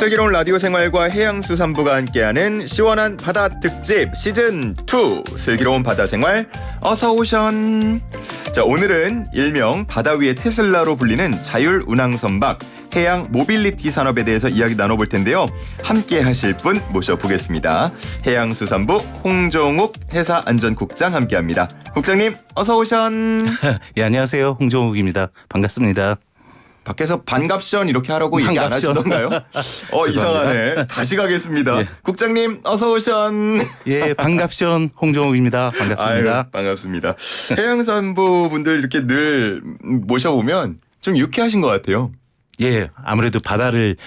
슬기로운 라디오 생활과 해양수산부가 함께하는 시원한 바다 특집 시즌2 슬기로운 바다 생활 어서 오션. 자, 오늘은 일명 바다 위의 테슬라로 불리는 자율 운항 선박 해양 모빌리티 산업에 대해서 이야기 나눠볼 텐데요. 함께 하실 분 모셔보겠습니다. 해양수산부 홍종욱 해사안전국장 함께합니다. 국장님 어서 오션. 예, 안녕하세요. 홍종욱입니다. 반갑습니다. 밖에서 반갑션 이렇게 하라고 얘기 안 하시던가요? 이상하네. 다시 가겠습니다. 예. 국장님 어서 오션. 예, 반갑션 홍종욱입니다. 반갑습니다. 아유, 반갑습니다. 해양산부 분들 이렇게 늘 모셔보면 좀 유쾌하신 것 같아요. 예, 아무래도 바다를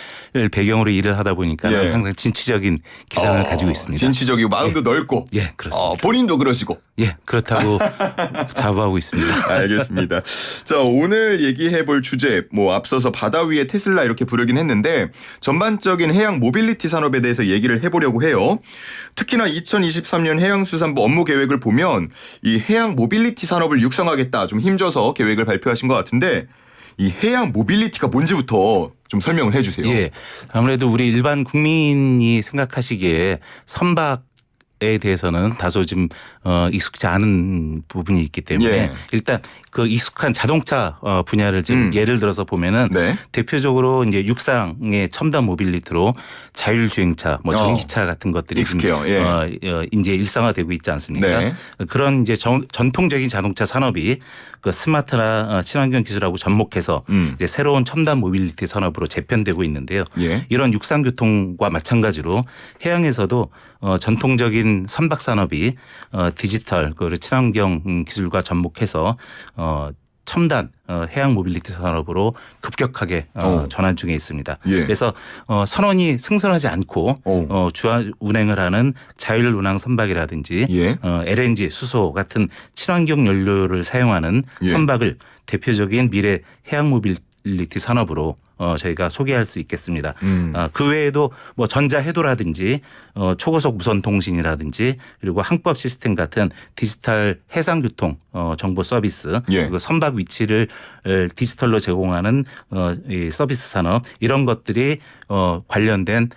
배경으로 일을 하다 보니까 예. 항상 진취적인 기상을 가지고 있습니다. 진취적이고 마음도 넓고. 예, 그렇습니다. 본인도 그러시고. 예, 그렇다고 자부하고 있습니다. 알겠습니다. 자, 오늘 얘기해볼 주제 앞서서 바다 위의 테슬라 이렇게 부르긴 했는데 전반적인 해양 모빌리티 산업에 대해서 얘기를 해보려고 해요. 특히나 2023년 해양수산부 업무 계획을 보면 이 해양 모빌리티 산업을 육성하겠다 좀 힘줘서 계획을 발표하신 것 같은데 이 해양 모빌리티가 뭔지부터 좀 설명을 해 주세요. 예, 아무래도 우리 일반 국민이 생각하시기에 선박에 대해서는 다소 좀 익숙지 않은 부분이 있기 때문에 예. 일단 그 익숙한 자동차 분야를 좀 예를 들어서 보면은 네. 대표적으로 이제 육상의 첨단 모빌리티로 자율주행차, 전기차 같은 것들이 익숙해요. 예. 이제 일상화되고 있지 않습니까? 네. 그런 이제 전통적인 자동차 산업이 그 스마트나 친환경 기술하고 접목해서 이제 새로운 첨단 모빌리티 산업으로 재편되고 있는데요. 예. 이런 육상 교통과 마찬가지로 해양에서도 전통적인 선박 산업이 디지털 그리고 친환경 기술과 접목해서 첨단 해양 모빌리티 산업으로 급격하게 전환 중에 있습니다. 예. 그래서 선원이 승선하지 않고 주화 운행을 하는 자율 운항 선박이라든지 예. LNG, 수소 같은 친환경 연료를 사용하는 예. 선박을 대표적인 미래 해양 모빌리티 산업으로 저희가 소개할 수 있겠습니다. 그 외에도 전자해도라든지 초고속 무선통신이라든지 그리고 항법 시스템 같은 디지털 해상교통 정보 서비스 예. 그리고 선박 위치를 디지털로 제공하는 이 서비스 산업 이런 것들이 관련된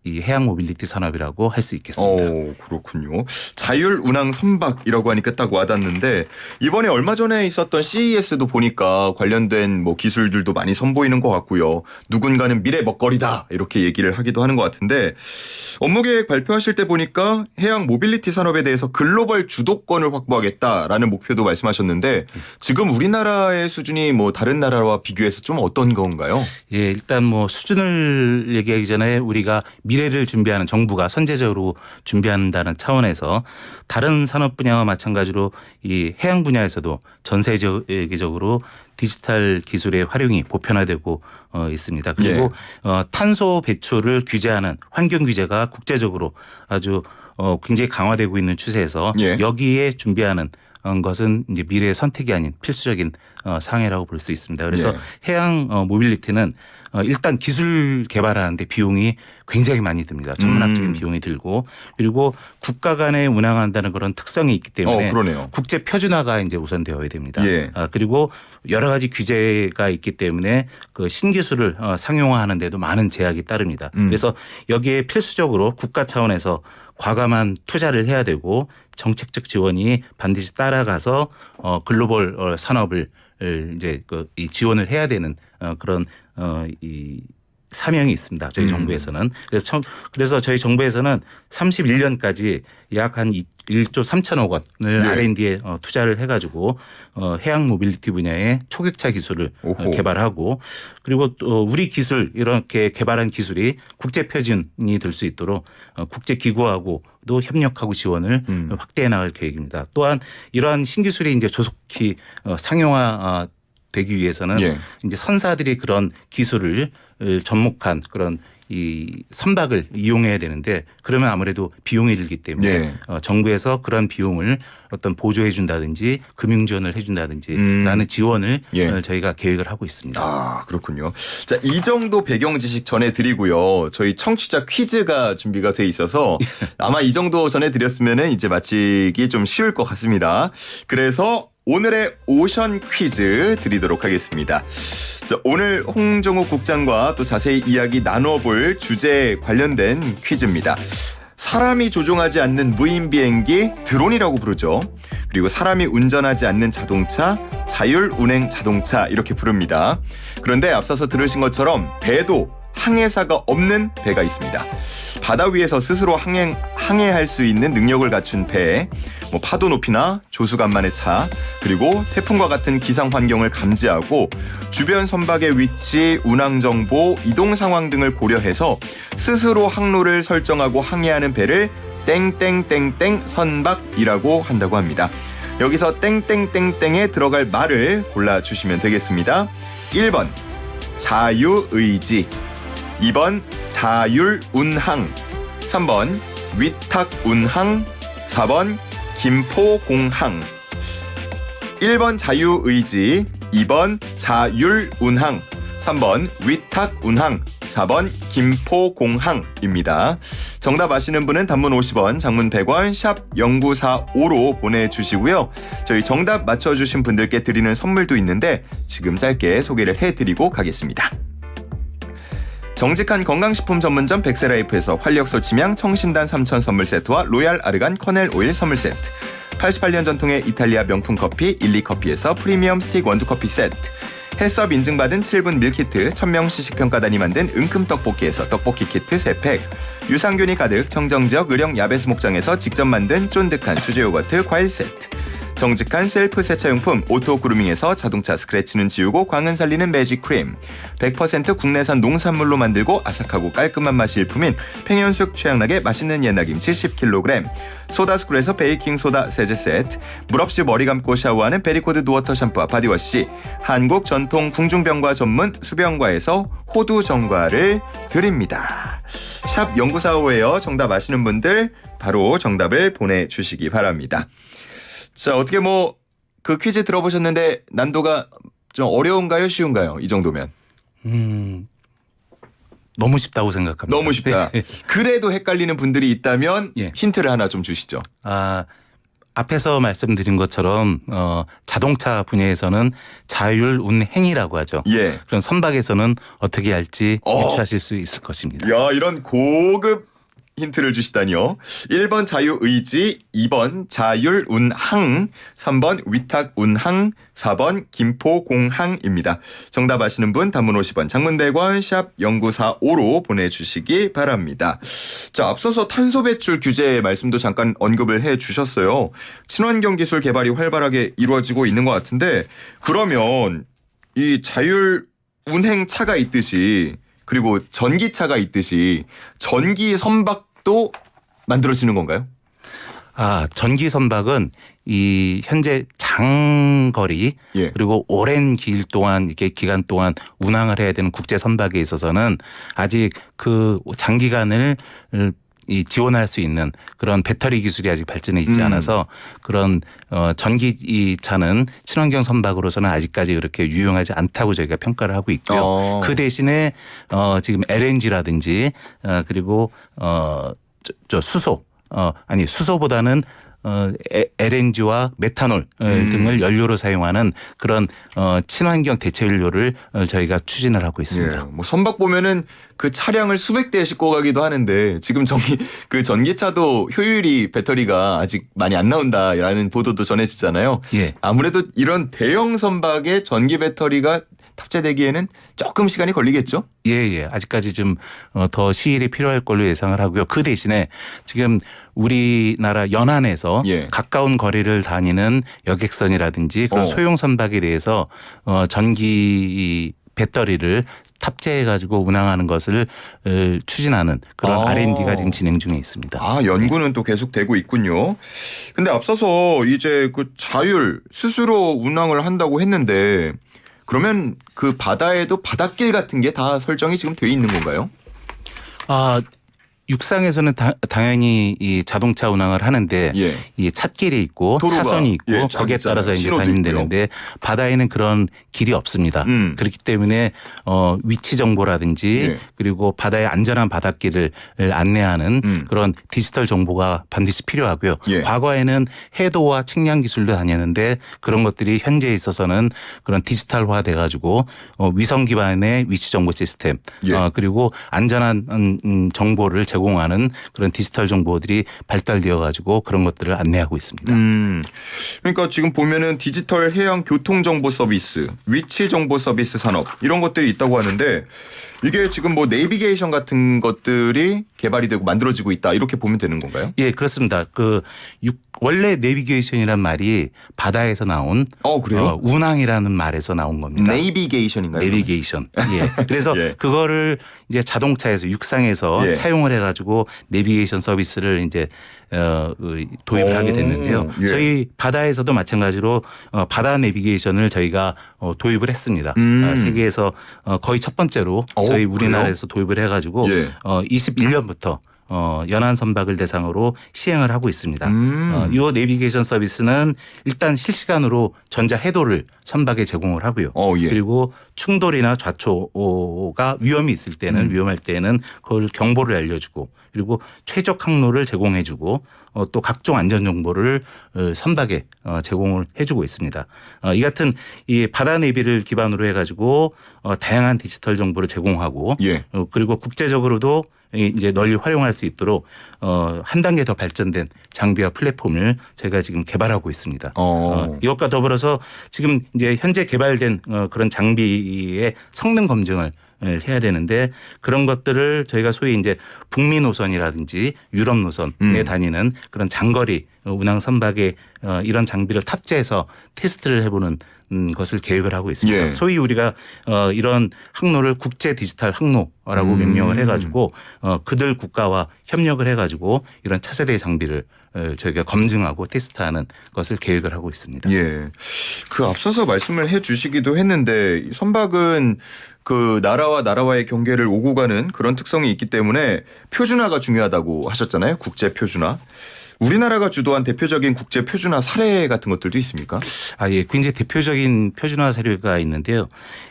이 해양 모빌리티 산업이라고 할 수 있겠습니다. 그렇군요. 자율 운항 선박이라고 하니까 딱 와닿는데 이번에 얼마 전에 있었던 CES도 보니까 관련된 기술들도 많이 선보이는 것 같고요. 누군가는 미래 먹거리다 이렇게 얘기를 하기도 하는 것 같은데 업무 계획 발표하실 때 보니까 해양 모빌리티 산업에 대해서 글로벌 주도권을 확보하겠다라는 목표도 말씀하셨는데 지금 우리나라의 수준이 다른 나라와 비교해서 좀 어떤 건가요? 예, 일단 수준을 얘기하기 전에 우리가 미래를 준비하는 정부가 선제적으로 준비한다는 차원에서 다른 산업 분야와 마찬가지로 이 해양 분야에서도 전 세계적으로 디지털 기술의 활용이 보편화되고 있습니다. 그리고 탄소 배출을 규제하는 환경 규제가 국제적으로 아주 굉장히 강화되고 있는 추세에서 여기에 준비하는 것은 이제 미래의 선택이 아닌 필수적인 사항이라고 볼 수 있습니다. 그래서 해양 모빌리티는 일단 기술 개발하는데 비용이 굉장히 많이 듭니다. 천문학적인 비용이 들고 그리고 국가 간에 운항한다는 그런 특성이 있기 때문에 국제 표준화가 이제 우선되어야 됩니다. 그리고 여러 가지 규제가 있기 때문에 그 신기술을 상용화하는 데도 많은 제약이 따릅니다. 그래서 여기에 필수적으로 국가 차원에서 과감한 투자를 해야 되고 정책적 지원이 반드시 따라가서 글로벌 산업을 이제 이 지원을 해야 되는 그런 이 사명이 있습니다. 저희 정부에서는. 그래서 저희 정부에서는 31년까지 약 한 1조 3천억 원을 R&D에 투자를 해가지고 해양 모빌리티 분야의 초격차 기술을 개발하고 그리고 또 우리 기술 이렇게 개발한 기술이 국제 표준이 될 수 있도록 국제 기구하고도 협력하고 지원을 확대해 나갈 계획입니다. 또한 이러한 신기술이 이제 조속히 상용화 되기 위해서는 이제 선사들이 그런 기술을 접목한 그런 이 선박을 이용해야 되는데 그러면 아무래도 비용이 들기 때문에 정부에서 그런 비용을 어떤 보조해 준다든지 금융 지원을 해 준다든지 라는 지원을 저희가 계획을 하고 있습니다. 아, 그렇군요. 자, 이 정도 배경 지식 전해드리고요. 저희 청취자 퀴즈가 준비가 돼 있어서 아마 이 정도 전해드렸으면 이제 마치기 좀 쉬울 것 같습니다. 그래서 오늘의 오션 퀴즈 드리도록 하겠습니다. 자, 오늘 홍정욱 국장과 또 자세히 이야기 나눠볼 주제에 관련된 퀴즈입니다. 사람이 조종하지 않는 무인 비행기 드론이라고 부르죠. 그리고 사람이 운전하지 않는 자동차 자율운행 자동차 이렇게 부릅니다. 그런데 앞서서 들으신 것처럼 배도 항해사가 없는 배가 있습니다. 바다 위에서 스스로 항해할 수 있는 능력을 갖춘 배, 파도 높이나 조수간만의 차, 그리고 태풍과 같은 기상 환경을 감지하고 주변 선박의 위치, 운항 정보, 이동 상황 등을 고려해서 스스로 항로를 설정하고 항해하는 배를 땡땡땡땡 선박이라고 한다고 합니다. 여기서 땡땡땡땡에 들어갈 말을 골라주시면 되겠습니다. 1번 자유의지, 2번 자율운항, 3번 위탁운항, 4번 김포공항. 1번 자유의지, 2번 자율운항, 3번 위탁운항, 4번 김포공항입니다. 정답 아시는 분은 단문 50원, 장문 100원, 샵 0945로 보내주시고요. 저희 정답 맞춰주신 분들께 드리는 선물도 있는데 지금 짧게 소개를 해드리고 가겠습니다. 정직한 건강식품 전문점 백세라이프에서 활력소 치명 청심단 3천 선물 세트와 로얄 아르간 커넬 오일 선물 세트, 88년 전통의 이탈리아 명품 커피 일리커피에서 프리미엄 스틱 원두커피 세트, 헬스업 인증받은 7분 밀키트 천명 시식평가단이 만든 은큼 떡볶이에서 떡볶이 키트 3팩, 유산균이 가득 청정지역 의령 야베스 목장에서 직접 만든 쫀득한 수제 요거트 과일 세트, 정직한 셀프 세차용품 오토그루밍에서 자동차 스크래치는 지우고 광은 살리는 매직 크림, 100% 국내산 농산물로 만들고 아삭하고 깔끔한 맛이 일품인 팽현숙 최양락의 맛있는 옛날김치 10kg, 소다스쿨에서 베이킹소다 세제 세트, 물 없이 머리 감고 샤워하는 베리코드 누워터 샴푸와 바디워시, 한국 전통 궁중병과 전문 수병과에서 호두 정과를 드립니다. 샵 0945에요. 정답 아시는 분들 바로 정답을 보내주시기 바랍니다. 자, 어떻게 그 퀴즈 들어보셨는데 난도가 좀 어려운가요? 쉬운가요? 이 정도면. 너무 쉽다고 생각합니다. 너무 쉽다. 그래도 헷갈리는 분들이 있다면 예. 힌트를 하나 좀 주시죠. 앞에서 말씀드린 것처럼 자동차 분야에서는 자율운행이라고 하죠. 예. 그런 선박에서는 어떻게 할지 유추하실 수 있을 것입니다. 야, 이런 고급 힌트를 주시다니요. 1번 자유의지, 2번 자율운항, 3번 위탁운항, 4번 김포공항입니다. 정답 아시는 분 단문 50원, 장문 100원, 샵 0945로 보내주시기 바랍니다. 자, 앞서서 탄소 배출 규제 말씀도 잠깐 언급을 해주셨어요. 친환경 기술 개발이 활발하게 이루어지고 있는 것 같은데, 그러면 이 자율운행차가 있듯이, 그리고 전기차가 있듯이 전기 선박도 만들어지는 건가요? 전기 선박은 이 현재 장거리 예. 그리고 오랜 길 동안 이렇게 기간 동안 운항을 해야 되는 국제 선박에 있어서는 아직 그 장기간을 지원할 수 있는 그런 배터리 기술이 아직 발전해 있지 않아서 그런 전기차는 친환경 선박으로서는 아직까지 그렇게 유용하지 않다고 저희가 평가를 하고 있고요. 그 대신에 지금 LNG라든지 그리고 수소 수소보다는 LNG와 메탄올 등을 연료로 사용하는 그런 친환경 대체 연료를 저희가 추진을 하고 있습니다. 예, 선박 보면은 그 차량을 수백 대 싣고 가기도 하는데 지금 그 전기차도 효율이 배터리가 아직 많이 안 나온다라는 보도도 전해지잖아요. 예. 아무래도 이런 대형 선박에 전기 배터리가 탑재되기에는 조금 시간이 걸리겠죠? 예. 아직까지 좀 더 시일이 필요할 걸로 예상을 하고요. 그 대신에 지금 우리나라 연안에서 예. 가까운 거리를 다니는 여객선이라든지 그런 소형 선박에 대해서 전기 배터리를 탑재해가지고 운항하는 것을 추진하는 그런 R&D가 지금 진행 중에 있습니다. 연구는 또 계속되고 있군요. 근데 앞서서 이제 그 스스로 운항을 한다고 했는데 그러면 그 바다에도 바닷길 같은 게 다 설정이 지금 돼 있는 건가요? 육상에서는 당연히 이 자동차 운항을 하는데 예. 이 찻길이 있고 도로가, 차선이 있고 예, 거기에 있잖아요. 따라서 이제 신호도 다니면 있고요. 되는데 바다에는 그런 길이 없습니다. 그렇기 때문에 위치 정보라든지 예. 그리고 바다의 안전한 바닷길을 안내하는 그런 디지털 정보가 반드시 필요하고요. 예. 과거에는 해도와 측량 기술도 다녔는데 그런 것들이 현재에 있어서는 그런 디지털화 돼가지고 위성 기반의 위치 정보 시스템 예. 그리고 안전한 정보를 제공하는 그런 디지털 정보들이 발달되어 가지고 그런 것들을 안내하고 있습니다. 그러니까 지금 보면은 디지털 해양 교통 정보 서비스, 위치 정보 서비스 산업 이런 것들이 있다고 하는데 이게 지금 뭐 내비게이션 같은 것들이 개발이 되고 만들어지고 있다 이렇게 보면 되는 건가요? 예, 그렇습니다. 원래 내비게이션이란 말이 바다에서 나온 그래요? 운항이라는 말에서 나온 겁니다. 내비게이션인가요? 내비게이션. 예. 그래서 예. 그거를 이제 자동차에서 육상에서 예. 차용을 해가지고 내비게이션 서비스를 이제 도입을 하게 됐는데요. 예. 저희 바다에서도 마찬가지로 바다 내비게이션을 저희가 도입을 했습니다. 세계에서 거의 첫 번째로 저희 우리나라에서 도입을 해가지고 예. 21년부터 연안 선박을 대상으로 시행을 하고 있습니다. 이 내비게이션 서비스는 일단 실시간으로 전자 해도를 선박에 제공을 하고요. 예. 그리고 충돌이나 좌초가 위험이 있을 때는 위험할 때는 그걸 경보를 알려주고 그리고 최적 항로를 제공해주고 또 각종 안전 정보를 선박에 제공을 해주고 있습니다. 이 같은 이 바다 내비를 기반으로 해가지고 다양한 디지털 정보를 제공하고 예. 그리고 국제적으로도 이제 널리 활용할 수 있도록 한 단계 더 발전된 장비와 플랫폼을 저희가 지금 개발하고 있습니다. 이것과 더불어서 지금 이제 현재 개발된 그런 장비의 성능 검증을 해야 되는데 그런 것들을 저희가 소위 이제 북미 노선이라든지 유럽 노선에 다니는 그런 장거리 운항 선박에 이런 장비를 탑재해서 테스트를 해보는 것을 계획을 하고 있습니다. 예. 소위 우리가 이런 항로를 국제 디지털 항로라고 명명을 해가지고 그들 국가와 협력을 해가지고 이런 차세대 장비를 저희가 검증하고 테스트하는 것을 계획을 하고 있습니다. 예. 그 앞서서 말씀을 해 주시기도 했는데 선박은 그 나라와 나라와의 경계를 오고 가는 그런 특성이 있기 때문에 표준화가 중요하다고 하셨잖아요. 국제 표준화. 우리나라가 주도한 대표적인 국제 표준화 사례 같은 것들도 있습니까? 예. 굉장히 대표적인 표준화 사례가 있는데요.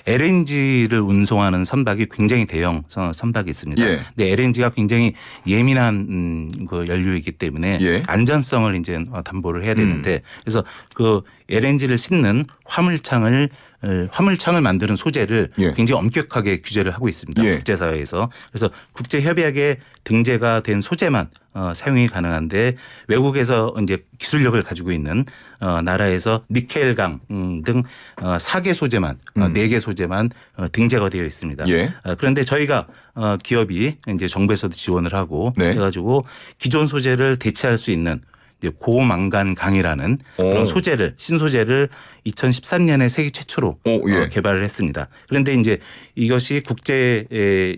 LNG를 운송하는 선박이 굉장히 대형 선박이 있습니다. 예. 근데 LNG가 굉장히 예민한 그 연료이기 때문에 예. 안전성을 이제 담보를 해야 되는데 그래서 그 LNG를 싣는 화물창을 만드는 소재를 예. 굉장히 엄격하게 규제를 하고 있습니다. 예. 국제사회에서. 그래서 국제협약에 등재가 된 소재만 사용이 가능한데 외국에서 이제 기술력을 가지고 있는 나라에서 니켈강 등 4개 소재만 4개 소재만 등재가 되어 있습니다. 예. 그런데 저희가 기업이 이제 정부에서도 지원을 하고 네. 해가지고 기존 소재를 대체할 수 있는 이제 고망간강이라는 그런 소재를 신소재를 2013년에 세계 최초로 예. 개발을 했습니다. 그런데 이제 이것이 국제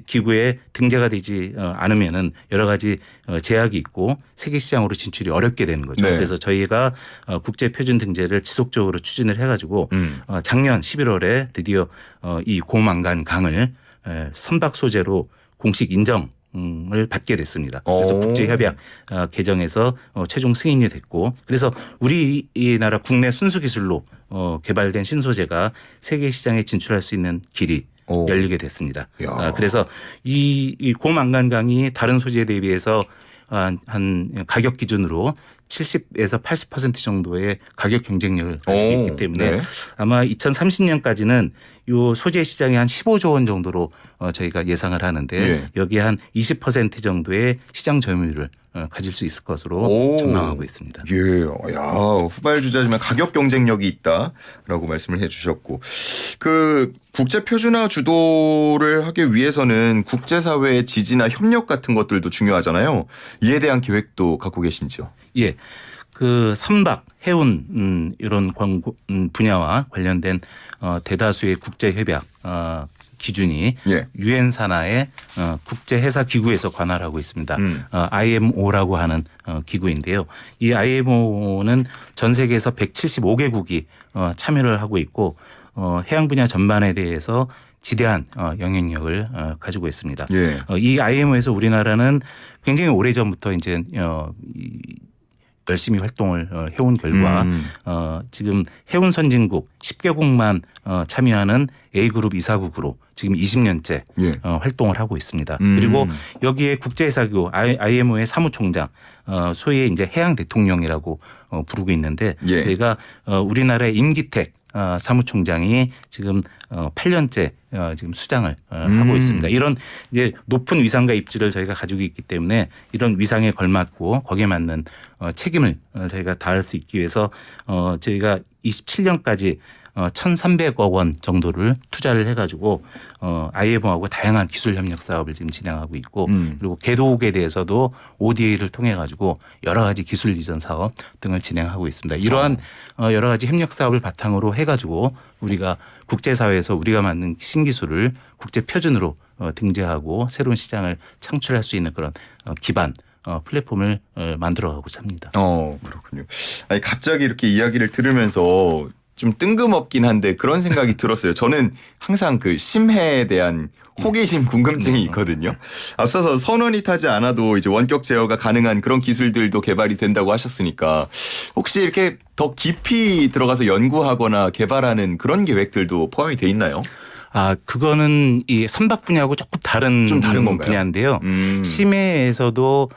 기구에 등재가 되지 않으면은 여러 가지 제약이 있고 세계 시장으로 진출이 어렵게 되는 거죠. 네. 그래서 저희가 국제 표준 등재를 지속적으로 추진을 해가지고 작년 11월에 드디어 이 고망간강을 선박 소재로 공식 인정 을 받게 됐습니다. 그래서 국제협약 개정에서 최종 승인이 됐고 그래서 우리나라 국내 순수 기술로 개발된 신소재가 세계 시장에 진출할 수 있는 길이 열리게 됐습니다. 그래서 이 고망간강이 다른 소재에 대비해서 한 가격 기준으로 70에서 80% 정도의 가격 경쟁력을 가지고 있기 때문에 네. 아마 2030년까지는 이 소재 시장이 한 15조 원 정도로 저희가 예상을 하는데 예. 여기에 한 20% 정도의 시장 점유율을 가질 수 있을 것으로 전망하고 있습니다. 예, 야 후발주자지만 가격 경쟁력이 있다라고 말씀을 해주셨고 그 국제 표준화 주도를 하기 위해서는 국제사회의 지지나 협력 같은 것들도 중요하잖아요. 이에 대한 계획도 갖고 계신지요? 예. 그 선박, 해운 이런 분야와 관련된 대다수의 국제 협약 기준이 예. 유엔 산하의 국제 해사 기구에서 관할하고 있습니다. IMO라고 하는 기구인데요. 이 IMO는 전 세계에서 175개국이 참여를 하고 있고 해양 분야 전반에 대해서 지대한 영향력을 가지고 있습니다. 예. 이 IMO에서 우리나라는 굉장히 오래 전부터 이제 열심히 활동을 해온 결과 지금 해운 선진국 10개국만 참여하는 A그룹 이사국으로 지금 20년째 예. 활동을 하고 있습니다. 그리고 여기에 국제해사기구 IMO의 사무총장 소위 이제 해양 대통령이라고 부르고 있는데 예. 저희가 우리나라의 임기택 사무총장이 지금 8년째 지금 수장을 하고 있습니다. 이런 이제 높은 위상과 입지를 저희가 가지고 있기 때문에 이런 위상에 걸맞고 거기에 맞는 책임을 저희가 다할 수 있기 위해서 저희가 27년까지 1,300억 원 정도를 투자를 해가지고 IMO하고 다양한 기술 협력 사업을 지금 진행하고 있고 그리고 개도국에 대해서도 ODA를 통해 가지고 여러 가지 기술 이전 사업 등을 진행하고 있습니다. 이러한 여러 가지 협력 사업을 바탕으로 해가지고 우리가 국제사회에서 우리가 만든 신기술을 국제 표준으로 등재하고 새로운 시장을 창출할 수 있는 그런 기반 플랫폼을 만들어가고자 합니다. 그렇군요. 아니 갑자기 이렇게 이야기를 들으면서 좀 뜬금없긴 한데 그런 생각이 들었어요. 저는 항상 그 심해에 대한 호기심, 궁금증이 있거든요. 앞서서 선원이 타지 않아도 이제 원격 제어가 가능한 그런 기술들도 개발이 된다고 하셨으니까 혹시 이렇게 더 깊이 들어가서 연구하거나 개발하는 그런 계획들도 포함이 돼 있나요? 그거는 이 선박 분야하고 조금 다른 좀 다른 건가요? 분야인데요. 심해에서도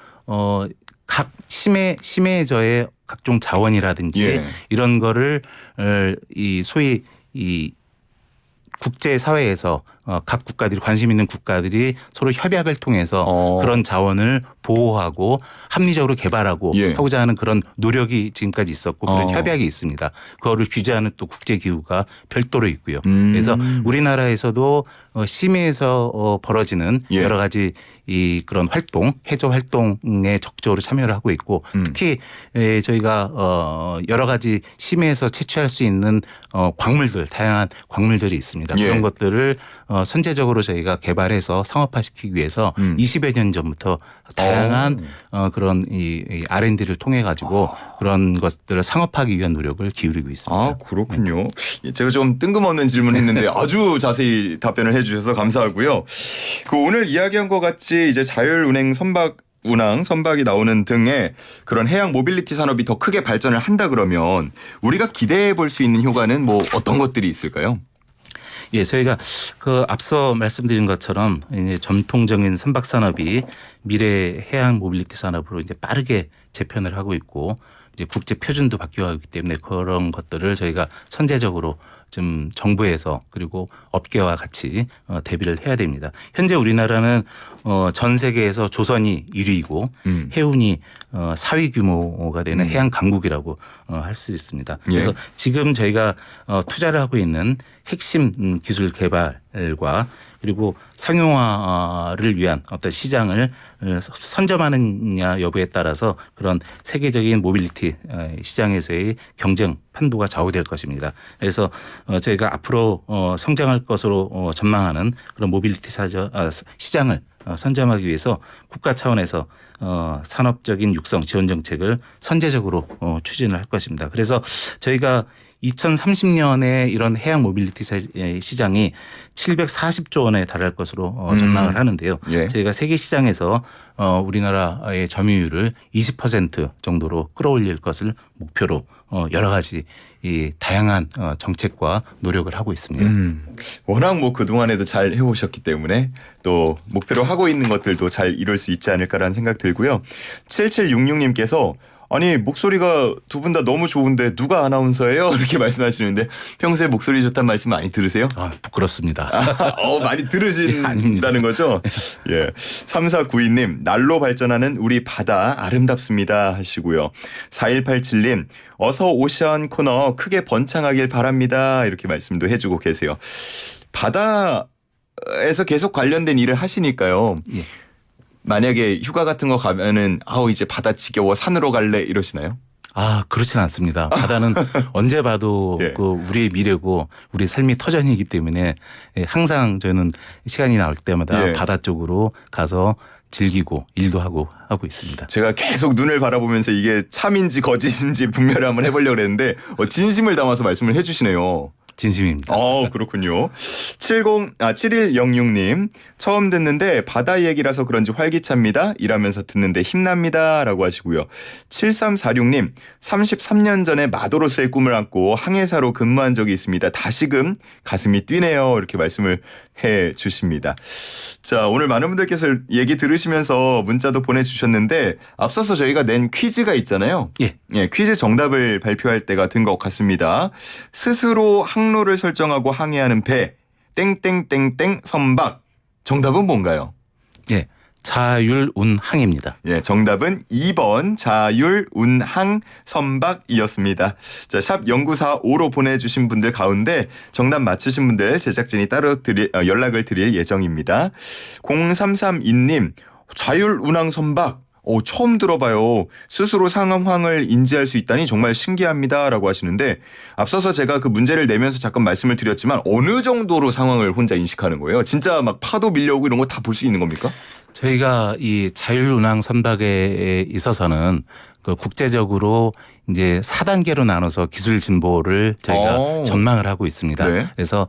각 심해저의 각종 자원이라든지 예. 이런 거를 이 소위 이 국제 사회에서 각 국가들이 관심 있는 국가들이 서로 협약을 통해서 그런 자원을 보호하고 합리적으로 개발하고 예. 하고자 하는 그런 노력이 지금까지 있었고 그런 협약이 있습니다. 그거를 규제하는 또 국제기구가 별도로 있고요. 그래서 우리나라에서도 심해에서 벌어지는 예. 여러 가지 이 그런 활동, 해저 활동에 적극적으로 참여를 하고 있고 특히 저희가 여러 가지 심해에서 채취할 수 있는 광물들, 다양한 광물들이 있습니다. 예. 그런 것들을 선제적으로 저희가 개발해서 상업화시키기 위해서 20여 년 전부터 다양한 그런 이 R&D를 통해 가지고 그런 것들을 상업화하기 위한 노력을 기울이고 있습니다. 그렇군요. 제가 좀 뜬금없는 질문했는데 아주 자세히 답변을 해주셔서 감사하고요. 그 오늘 이야기한 것 같이 이제 자율운행 선박이 나오는 등의 그런 해양 모빌리티 산업이 더 크게 발전을 한다 그러면 우리가 기대해 볼 수 있는 효과는 뭐 어떤 것들이 있을까요? 예, 저희가 그 앞서 말씀드린 것처럼 이제 전통적인 선박 산업이 미래 해양 모빌리티 산업으로 이제 빠르게 재편을 하고 있고 이제 국제 표준도 바뀌어가기 때문에 그런 것들을 저희가 선제적으로 좀 정부에서 그리고 업계와 같이 대비를 해야 됩니다. 현재 우리나라는 전 세계에서 조선이 1위이고 해운이 4위 규모가 되는 해양 강국이라고 할 수 있습니다. 그래서 예. 지금 저희가 투자를 하고 있는 핵심 기술 개발과 그리고 상용화를 위한 어떤 시장을 선점하느냐 여부에 따라서 그런 세계적인 모빌리티 시장에서의 경쟁 판도가 좌우될 것입니다. 그래서 저희가 앞으로 성장할 것으로 전망하는 그런 모빌리티 시장을 선점하기 위해서 국가 차원에서 산업적인 육성 지원 정책을 선제적으로 추진을 할 것입니다. 그래서 저희가 2030년에 이런 해양 모빌리티 시장이 740조 원에 달할 것으로 전망을 하는데요. 예. 저희가 세계 시장에서 우리나라의 점유율을 20% 정도로 끌어올릴 것을 목표로 여러 가지 이 다양한 정책과 노력을 하고 있습니다. 워낙 뭐 그동안에도 잘 해오셨기 때문에 또 목표로 하고 있는 것들도 잘 이룰 수 있지 않을까라는 생각 들고요. 7766님께서 아니 목소리가 두 분 다 너무 좋은데 누가 아나운서예요? 이렇게 말씀하시는데 평소에 목소리 좋다는 말씀 많이 들으세요? 부끄럽습니다. 많이 들으신다는 거죠? 예. 3492님 날로 발전하는 우리 바다 아름답습니다 하시고요. 4187님 어서 오션 코너 크게 번창하길 바랍니다 이렇게 말씀도 해주고 계세요. 바다에서 계속 관련된 일을 하시니까요. 예. 만약에 휴가 같은 거 가면은 이제 바다 지겨워 산으로 갈래 이러시나요? 그렇진 않습니다. 바다는 언제 봐도 예. 그 우리의 미래고 우리의 삶의 터전이기 때문에 항상 저희는 시간이 나올 때마다 예. 바다 쪽으로 가서 즐기고 일도 하고 있습니다. 제가 계속 눈을 바라보면서 이게 참인지 거짓인지 분별을 한번 해보려고 했는데 진심을 담아서 말씀을 해주시네요. 진심입니다. 그렇군요. 7106님 처음 듣는데 바다 얘기라서 그런지 활기찹니다. 일하면서 듣는데 힘납니다. 라고 하시고요. 7346님 33년 전에 마도로스의 꿈을 안고 항해사로 근무한 적이 있습니다. 다시금 가슴이 뛰네요. 이렇게 말씀을 해 주십니다. 자, 오늘 많은 분들께서 얘기 들으시면서 문자도 보내주셨는데 앞서서 저희가 낸 퀴즈가 있잖아요. 예. 퀴즈 정답을 발표할 때가 된 것 같습니다. 스스로 항로를 설정하고 항해하는 배 땡땡땡땡 선박. 정답은 뭔가요? 예. 자율운항입니다. 예, 정답은 2번 자율운항 선박이었습니다. 자, 샵 0945로 보내주신 분들 가운데 정답 맞추신 분들 제작진이 따로 연락을 드릴 예정입니다. 0332님 자율운항 선박. 처음 들어봐요. 스스로 상황을 인지할 수 있다니 정말 신기합니다. 라고 하시는데 앞서서 제가 그 문제를 내면서 잠깐 말씀을 드렸지만 어느 정도로 상황을 혼자 인식하는 거예요? 진짜 막 파도 밀려오고 이런 거 다 볼 수 있는 겁니까? 저희가 이 자율운항 선박에 있어서는 그 국제적으로 이제 4단계로 나눠서 기술 진보를 저희가 전망을 하고 있습니다. 네. 그래서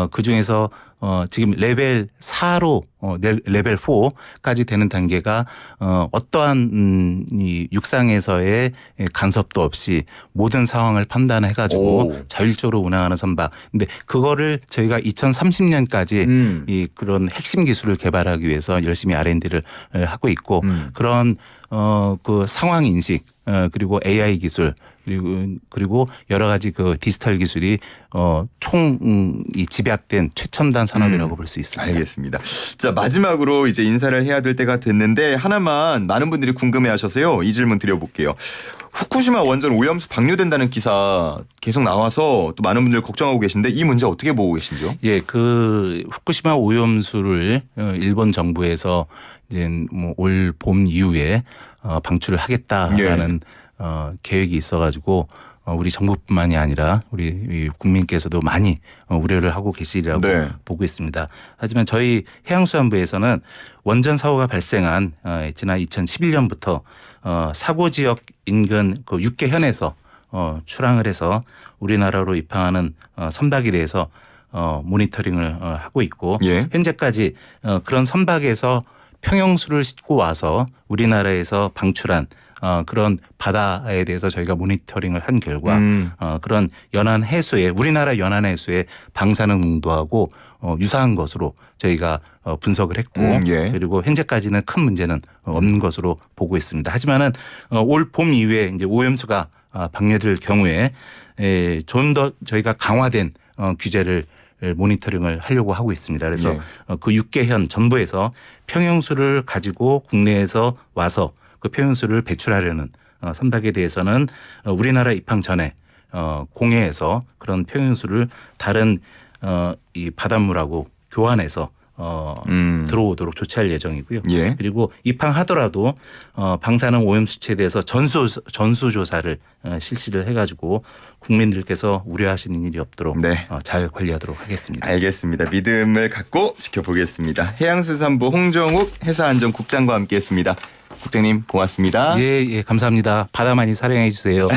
그 중에서 지금 레벨 4로 레벨 4까지 되는 단계가 어떠한 이 육상에서의 간섭도 없이 모든 상황을 판단해 가지고 자율적으로 운항하는 선박. 근데 그거를 저희가 2030년까지 이 그런 핵심 기술을 개발하기 위해서 열심히 R&D를 하고 있고 그런 그 상황 인식 그리고 AI 기술 그리고 여러 가지 그 디지털 기술이 총 이 집약된 최첨단 산업이라고 볼 수 있습니다. 알겠습니다. 자, 마지막으로 이제 인사를 해야 될 때가 됐는데 하나만 많은 분들이 궁금해하셔서요. 이 질문 드려볼게요. 후쿠시마 원전 오염수 방류된다는 기사 계속 나와서 또 많은 분들 걱정하고 계신데 이 문제 어떻게 보고 계신지요? 예, 그 후쿠시마 오염수를 일본 정부에서 이제 뭐 올 봄 이후에 방출을 하겠다라는 계획이 있어가지고 우리 정부뿐만이 아니라 우리 국민께서도 많이 우려를 하고 계시리라고 보고 있습니다. 하지만 저희 해양수산부에서는 원전 사고가 발생한 지난 2011년부터 사고 지역 인근 그 육계현에서 출항을 해서 우리나라로 입항하는 선박에 대해서 모니터링을 하고 있고 현재까지 그런 선박에서 평형수를 싣고 와서 우리나라에서 방출한 그런 바다에 대해서 저희가 모니터링을 한 결과 그런 연안 해수에 우리나라 연안 해수의 방사능 농도하고 유사한 것으로 저희가 분석을 했고 그리고 현재까지는 큰 문제는 없는 것으로 보고 있습니다. 하지만은 올 봄 이후에 이제 오염수가 방류될 경우에 좀 더 저희가 강화된 규제를 모니터링을 하려고 하고 있습니다. 그래서 그 육계현 전부에서 평형수를 가지고 국내에서 와서 그 평형수를 배출하려는 선박에 대해서는 우리나라 입항 전에 공해에서 그런 평형수를 다른 이 바닷물하고 교환해서 들어오도록 조치할 예정이고요. 그리고 입항하더라도 방사능 오염 수치에 대해서 전수 조사를 실시를 해가지고 국민들께서 우려하시는 일이 없도록 잘 관리하도록 하겠습니다. 알겠습니다. 믿음을 갖고 지켜보겠습니다. 해양수산부 홍정욱 해사안전국장과 함께했습니다. 국장님 고맙습니다. 예, 감사합니다. 바다 많이 사랑해 주세요.